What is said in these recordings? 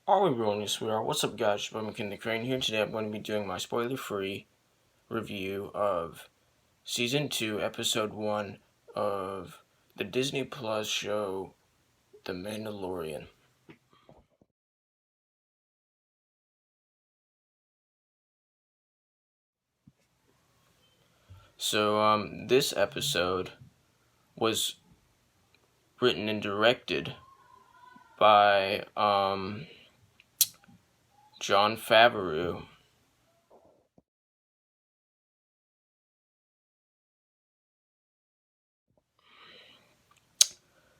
Are we rolling? Yes, we are. What's up, guys? It's McKinley Crain here. Today I'm going to be doing my spoiler-free review of Season 2, Episode 1 of the Disney Plus show, The Mandalorian. So, this episode was written and directed by, Jon Favreau,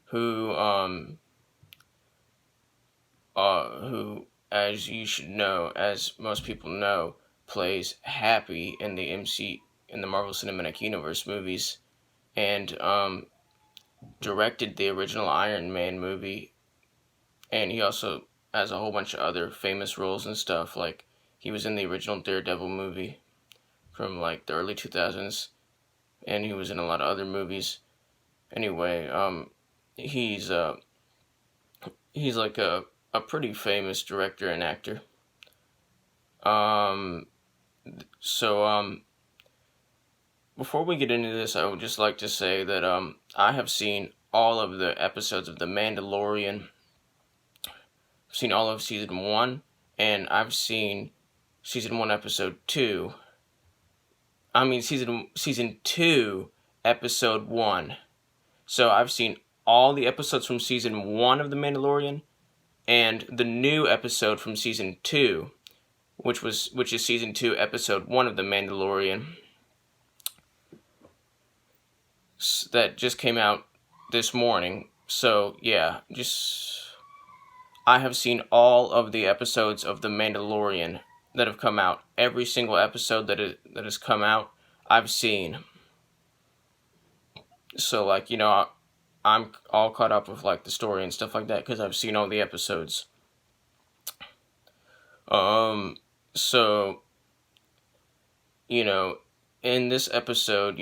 who, as you should know, as most people know, plays Happy in the Marvel Cinematic Universe movies, and directed the original Iron Man movie, and he also has a whole bunch of other famous roles and stuff. Like he was in the original Daredevil movie from like the early 2000s, and he was in a lot of other movies. Anyway, he's like a pretty famous director and actor. So before we get into this, I would just like to say that I have seen all of the episodes of The Mandalorian. I've seen all of season 1, and I've seen season 1 episode 2. I mean season 2 episode 1. So I've seen all the episodes from season 1 of The Mandalorian and the new episode from season 2, which is season 2 episode 1 of The Mandalorian. That just came out this morning. So yeah, I have seen all of the episodes of The Mandalorian that have come out. Every single episode that has come out, I've seen. So like, I'm all caught up with like the story and stuff like that because I've seen all the episodes. So, in this episode,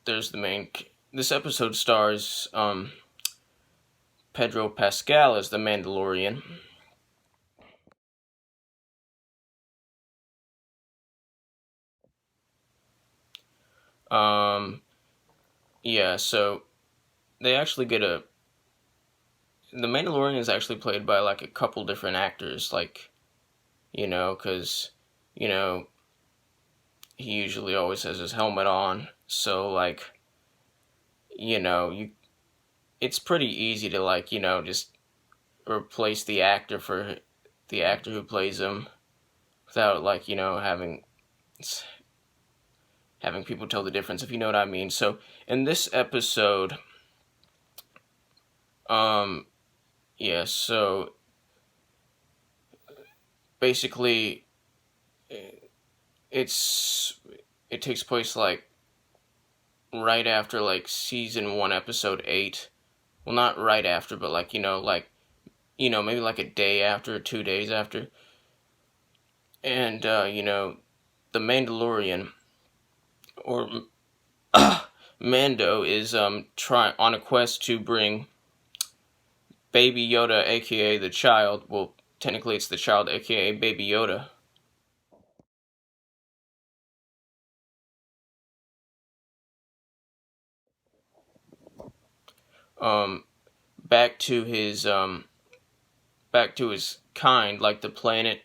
there's this episode stars, Pedro Pascal as the Mandalorian. Yeah, so they actually get the Mandalorian is actually played by like a couple different actors, like, because, he usually always has his helmet on, so like, it's pretty easy to like, just replace the actor for the actor who plays him without like, having people tell the difference, if you know what I mean. So in this episode, yeah, so basically it takes place like right after like season 1 episode 8. Well, not right after, but like, maybe like a day after or 2 days after. And the Mandalorian, or Mando, is on a quest to bring Baby Yoda, aka the child. Well, technically it's the child, aka Baby Yoda. Um, back to his kind, like the planet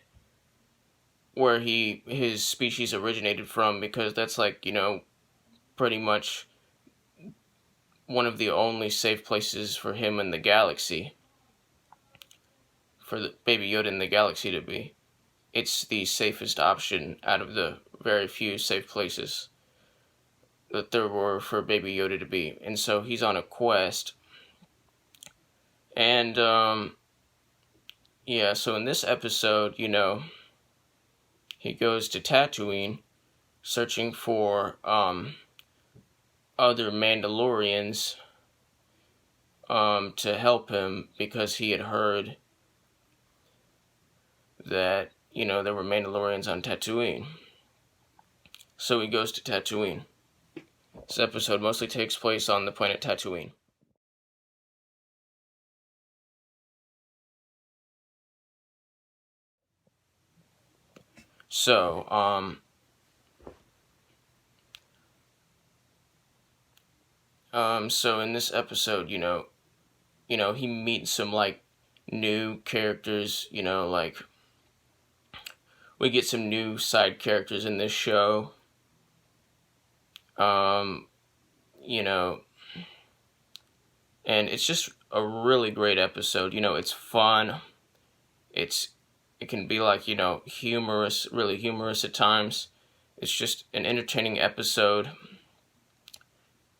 where his species originated from, because that's like, pretty much one of the only safe places for him in the galaxy, for the Baby Yoda in the galaxy to be. It's the safest option out of the very few safe places that there were for Baby Yoda to be. And so he's on a quest. And, yeah, so in this episode, he goes to Tatooine searching for, other Mandalorians, to help him, because he had heard that, there were Mandalorians on Tatooine. So he goes to Tatooine. This episode mostly takes place on the planet Tatooine. So, so in this episode, he meets some like new characters. Like we get some new side characters in this show. Um, you know, and it's just a really great episode. It's fun. It can be like, humorous, really humorous at times. It's just an entertaining episode.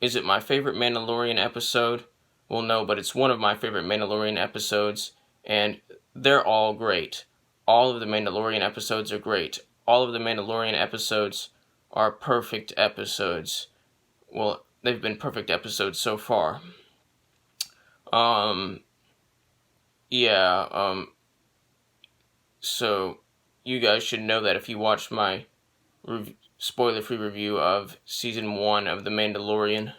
Is it my favorite Mandalorian episode? Well, no, but it's one of my favorite Mandalorian episodes, and they're all great. All of the Mandalorian episodes are great. All of the Mandalorian episodes are perfect episodes. Well, they've been perfect episodes so far. Um, yeah, so you guys should know that if you watched my spoiler-free review of season 1 of The Mandalorian,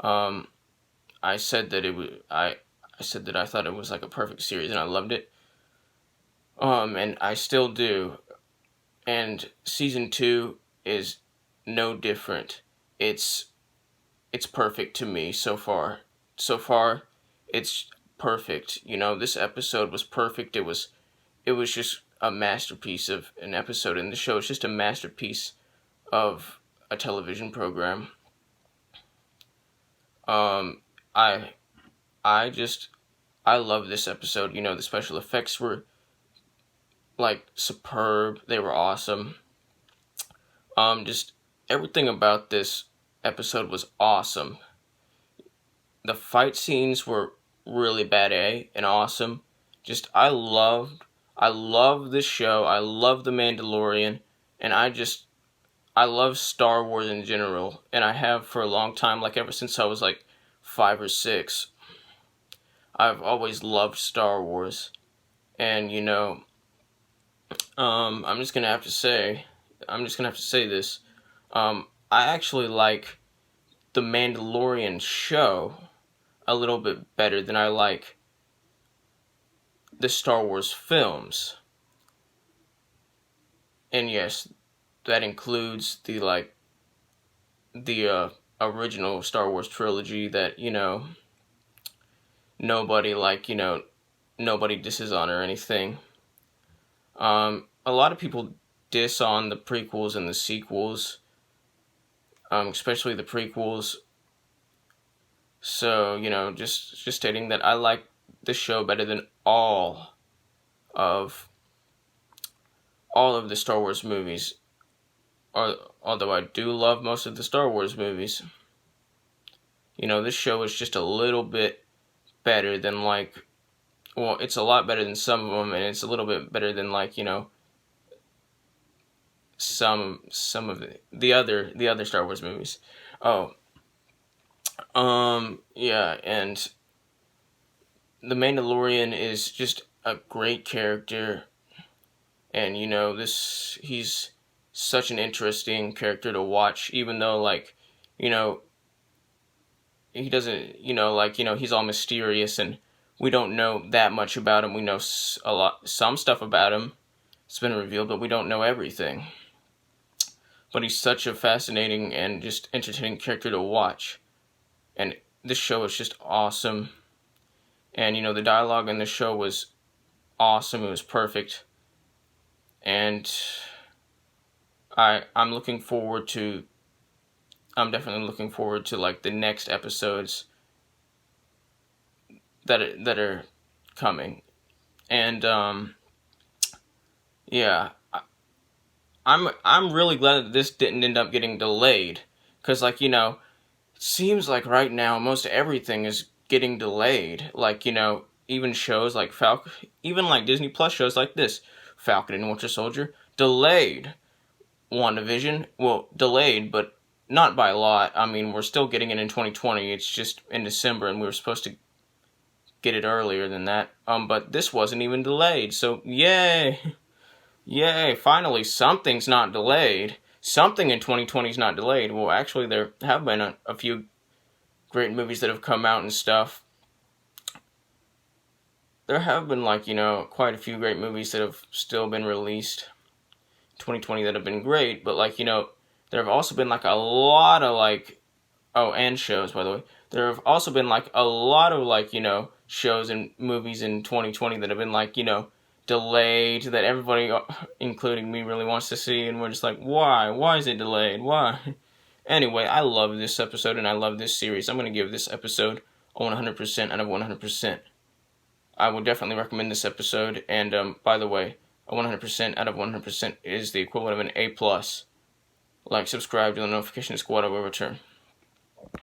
I said that I said that I thought it was like a perfect series and I loved it. And I still do. And season 2 is no different. It's perfect to me so far. So far, it's perfect. This episode was perfect. It was just a masterpiece of an episode, and the show is just a masterpiece of a television program. I I love this episode. The special effects were like superb. They were awesome. Just everything about this episode was awesome. The fight scenes were really bad and awesome. Just I love this show. I love The Mandalorian, and I love Star Wars in general, and I have for a long time, like ever since I was like 5 or 6. I've always loved Star Wars, and I'm just gonna have to say this. I actually like the Mandalorian show a little bit better than I like the Star Wars films. And yes, that includes the original Star Wars trilogy that nobody nobody disses on or anything. A lot of people diss on the prequels and the sequels, especially the prequels. So just stating that I like the show better than of all of the Star Wars movies. Although I do love most of the Star Wars movies, this show is just a little bit better than it's a lot better than some of them, and it's a little bit better than some of the other Star Wars movies. Oh, yeah, and the Mandalorian is just a great character, and he's such an interesting character to watch, even though he doesn't he's all mysterious and we don't know that much about him. We know some stuff about him. It's been revealed, but we don't know everything. But he's such a fascinating and just entertaining character to watch. And this show is just awesome. And, the dialogue in the show was awesome. It was perfect. And I'm definitely looking forward to the next episodes that are coming. And yeah, I'm really glad that this didn't end up getting delayed, because it seems like right now most everything is getting delayed. Even shows like even Disney Plus shows like this, Falcon and Winter Soldier, delayed. WandaVision, well, delayed, but not by a lot. I mean, we're still getting it in 2020. It's just in December, and we were supposed to get it earlier than that. But this wasn't even delayed, so yay! Yay, finally something's not delayed. Something in 2020 is not delayed. Well, actually, there have been a few great movies that have come out and stuff. There have been quite a few great movies that have still been released. 2020 that have been great, but like, there have also been like a lot of like, oh, and shows, by the way. There have also been like a lot of like, shows and movies in 2020 that have been like, delayed, that everybody, including me, really wants to see, and we're just like, why? Why is it delayed? Why? Anyway, I love this episode and I love this series. I'm going to give this episode a 100% out of 100%. I would definitely recommend this episode, and by the way, a 100% out of 100% is the equivalent of an A+. Like, subscribe to the notification squad. I will return.